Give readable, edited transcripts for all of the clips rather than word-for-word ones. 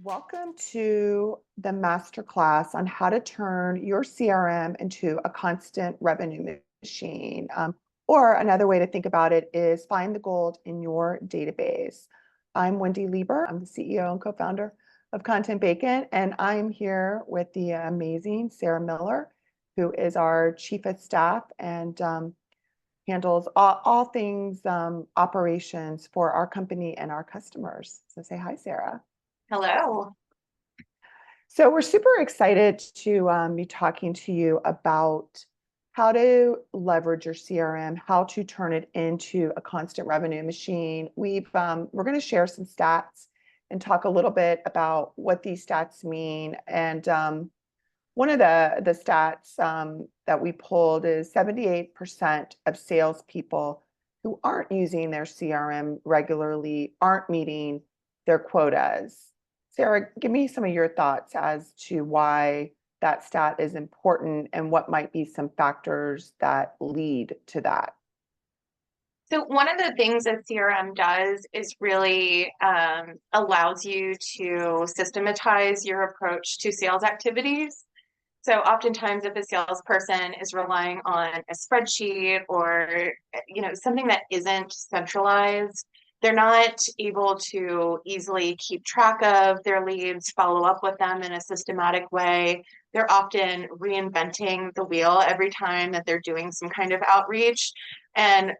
Welcome to the masterclass on how to turn your CRM into a constant revenue machine. Or another way to think about it is find the gold in your database. I'm Wendy Lieber. I'm the CEO and co-founder of ContentBacon, and I'm here with the amazing Sarah Miller, who is our chief of staff and handles all things operations for our company and our customers. So say hi, Sarah. Hello. So we're super excited to be talking to you about how to leverage your CRM, how to turn it into a constant revenue machine. We're going to share some stats and talk a little bit about what these stats mean. And one of the stats that we pulled is 78% of salespeople who aren't using their CRM regularly aren't meeting their quotas. Sarah, give me some of your thoughts as to why that stat is important and what might be some factors that lead to that. So one of the things that CRM does is really allows you to systematize your approach to sales activities. So oftentimes if a salesperson is relying on a spreadsheet or something that isn't centralized, they're not able to easily keep track of their leads, follow up with them in a systematic way. They're often reinventing the wheel every time that they're doing some kind of outreach. And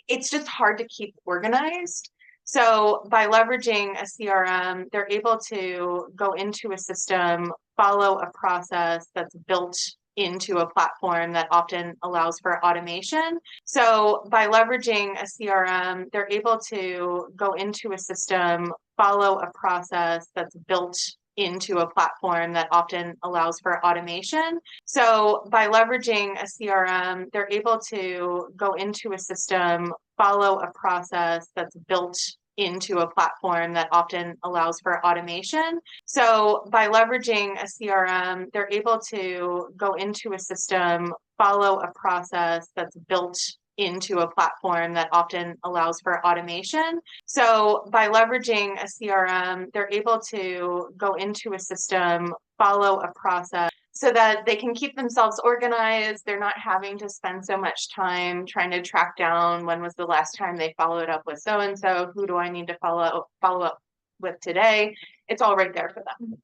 it's just hard to keep organized. So by leveraging a CRM, they're able to go into a system, follow a process that's built into a platform that often allows for automation. So by leveraging a CRM, they're able to go into a system, follow a process that's built into a platform that often allows for automation. So by leveraging a CRM, they're able to go into a system, follow a process that's built into a platform that often allows for automation. So by leveraging a CRM, they're able to go into a system, follow a process that's built into a platform that often allows for automation. So by leveraging a CRM, they're able to go into a system, follow a process so that they can keep themselves organized. They're not having to spend so much time trying to track down when was the last time they followed up with so-and-so, who do I need to follow up with today? It's all right there for them.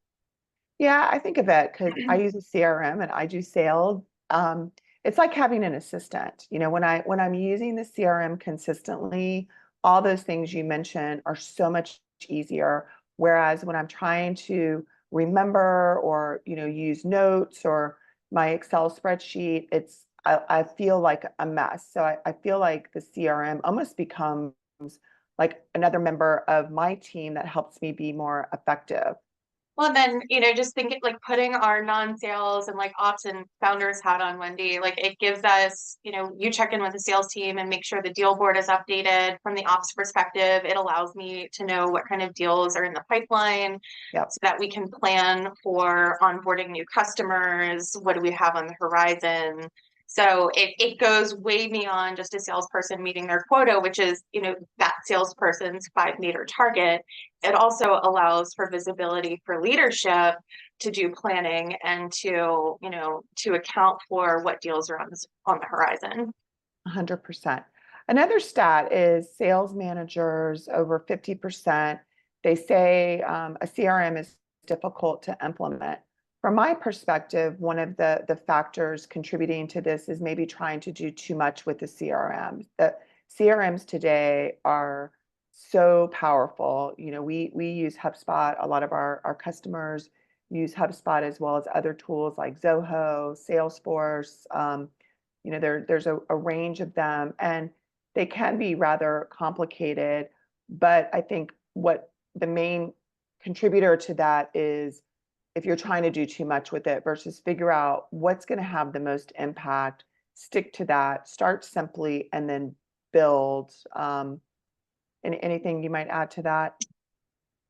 Yeah, I think of it because I use a CRM and I do sales. It's like having an assistant. When I'm using the CRM consistently, all those things you mentioned are so much easier. Whereas when I'm trying to remember or use notes or my Excel spreadsheet, I feel like a mess. So I feel like the CRM almost becomes like another member of my team that helps me be more effective. Well, then, just thinking like putting our non-sales and like ops and founders hat on, Wendy, like it gives us, you check in with the sales team and make sure the deal board is updated from the ops perspective. It allows me to know what kind of deals are in the pipeline Yep. so that we can plan for onboarding new customers. What do we have on the horizon? So it goes way beyond just a salesperson meeting their quota, which is, that salesperson's 5-meter target. It also allows for visibility for leadership to do planning and to account for what deals are on the horizon. 100%. Another stat is sales managers over 50%. They say a CRM is difficult to implement. From my perspective, one of the factors contributing to this is maybe trying to do too much with the CRM. The CRMs today are so powerful. We use HubSpot. A lot of our customers use HubSpot as well as other tools like Zoho, Salesforce. There's a range of them, and they can be rather complicated. But I think what the main contributor to that is if you're trying to do too much with it versus figure out what's going to have the most impact, stick to that, start simply, and then build. Anything you might add to that?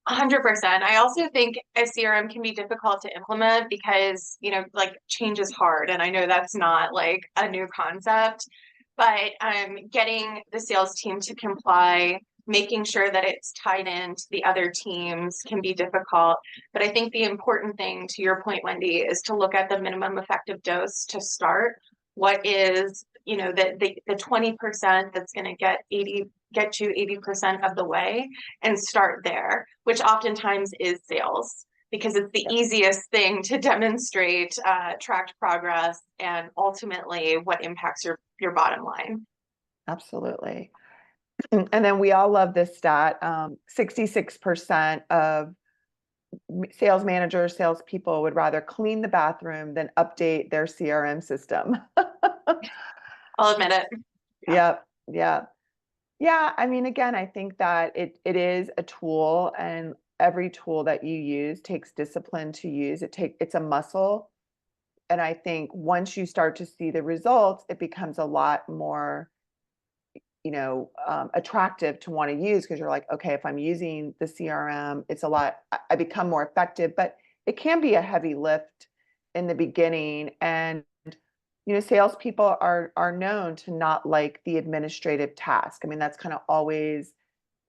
100%. I also think a CRM can be difficult to implement because, like change is hard. And I know that's not like a new concept, but getting the sales team to comply making sure that it's tied into the other teams can be difficult. But I think the important thing, to your point, Wendy, is to look at the minimum effective dose to start. What is, the 20% that's going to get you 80% of the way, and start there, which oftentimes is sales, because it's the easiest thing to demonstrate tracked progress and ultimately what impacts your bottom line. Absolutely. And then we all love this stat. 66% of sales managers, salespeople would rather clean the bathroom than update their CRM system. I'll admit it. Yep. Yeah. Yeah. I mean, again, I think that it is a tool, and every tool that you use takes discipline to use. It's a muscle. And I think once you start to see the results, it becomes a lot more attractive to want to use, because you're like, okay, if I'm using the CRM, it's a lot, I become more effective, but it can be a heavy lift in the beginning. And, salespeople are known to not like the administrative task. I mean, that's kind of always,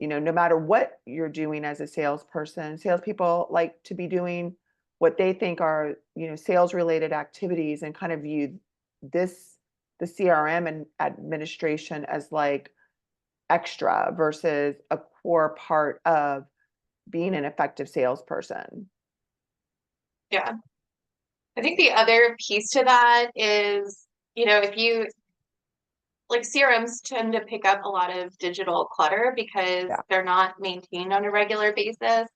no matter what you're doing as a salesperson, salespeople like to be doing what they think are, sales related activities, and kind of view the CRM and administration as like extra versus a core part of being an effective salesperson. Yeah. I think the other piece to that is, if you like, CRMs tend to pick up a lot of digital clutter because Yeah. they're not maintained on a regular basis.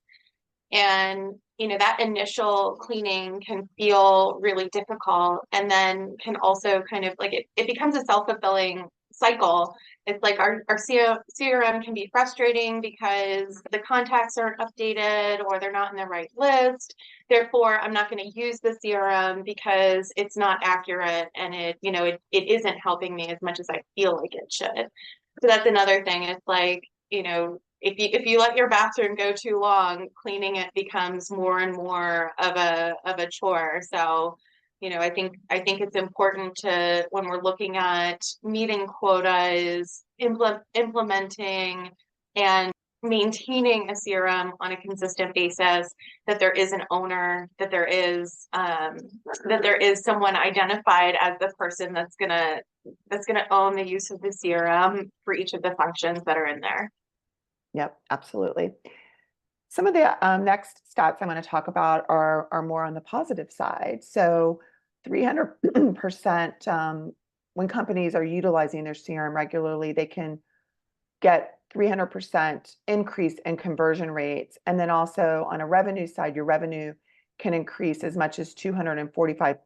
And, that initial cleaning can feel really difficult, and then can also kind of like it becomes a self-fulfilling cycle. It's like our CRM can be frustrating because the contacts aren't updated or they're not in the right list. Therefore, I'm not going to use the CRM because it's not accurate, and it isn't helping me as much as I feel like it should. So that's another thing. It's like, if you let your bathroom go too long, cleaning it becomes more and more of a chore. So, I think it's important to, when we're looking at meeting quotas, implementing and maintaining a CRM on a consistent basis, that there is an owner, that there is someone identified as the person that's gonna own the use of the CRM for each of the functions that are in there. Yep, absolutely. Some of the next stats I'm going to talk about are more on the positive side. So 300%, when companies are utilizing their CRM regularly, they can get 300% increase in conversion rates. And then also on a revenue side, your revenue can increase as much as 245%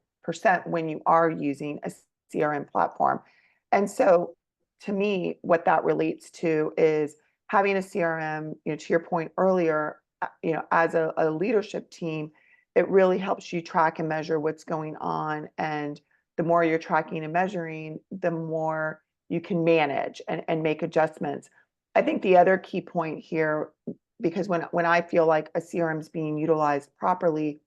when you are using a CRM platform. And so to me, what that relates to is having a CRM, to your point earlier, as a leadership team, it really helps you track and measure what's going on. And the more you're tracking and measuring, the more you can manage and make adjustments. I think the other key point here, because when I feel like a CRM is being utilized properly,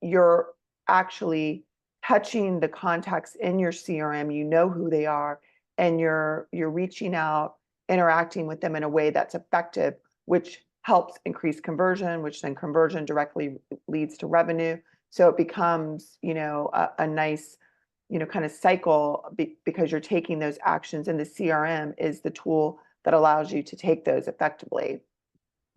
you're actually touching the contacts in your CRM, you know who they are, and you're reaching out, interacting with them in a way that's effective, which helps increase conversion, which then conversion directly leads to revenue. So it becomes, a nice, kind of cycle, because you're taking those actions, and the CRM is the tool that allows you to take those effectively.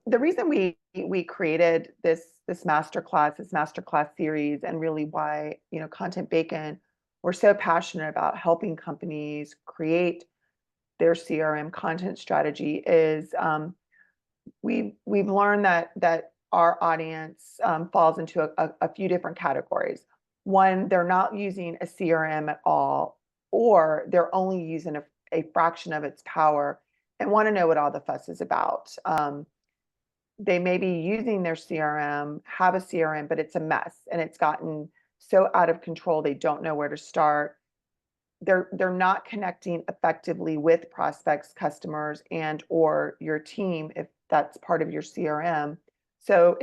The reason we created this masterclass series, and really why, ContentBacon, we're so passionate about helping companies create their CRM content strategy, is we've learned that our audience falls into a few different categories. One, they're not using a CRM at all, or they're only using a fraction of its power and want to know what all the fuss is about. They may be using their CRM, have a CRM, but it's a mess, and it's gotten so out of control they don't know where to start. They're not connecting effectively with prospects, customers, and or your team if that's part of your CRM. So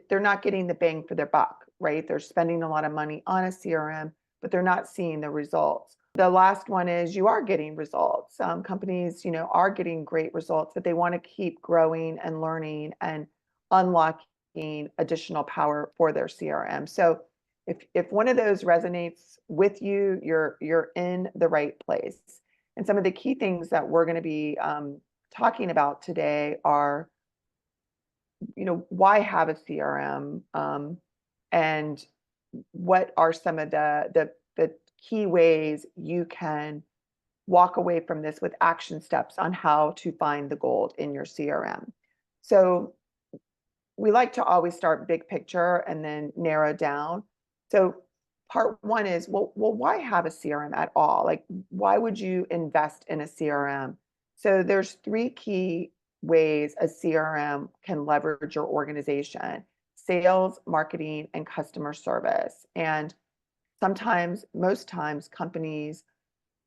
they're not getting the bang for their buck, right? They're spending a lot of money on a CRM, but they're not seeing the results. The last one is you are getting results. Companies, are getting great results, but they want to keep growing and learning and unlocking additional power for their CRM. So if one of those resonates with you, you're in the right place. And some of the key things that we're going to be talking about today are, why have a CRM, and what are some of the key ways you can walk away from this with action steps on how to find the gold in your CRM. So we like to always start big picture and then narrow down. So part one is, well, why have a CRM at all? Like, why would you invest in a CRM? So there's three key ways a CRM can leverage your organization: sales, marketing, and customer service. And sometimes, most times, companies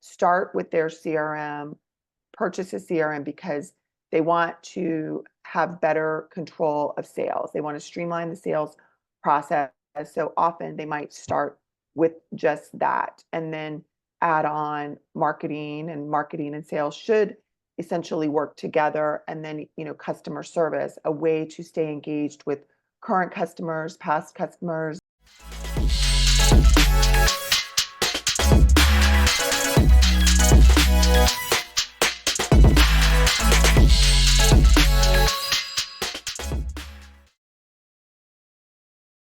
start with their CRM, purchase a CRM because they want to have better control of sales. They want to streamline the sales process. So often they might start with just that and then add on marketing, and marketing and sales should essentially work together. And then, customer service, a way to stay engaged with current customers, past customers,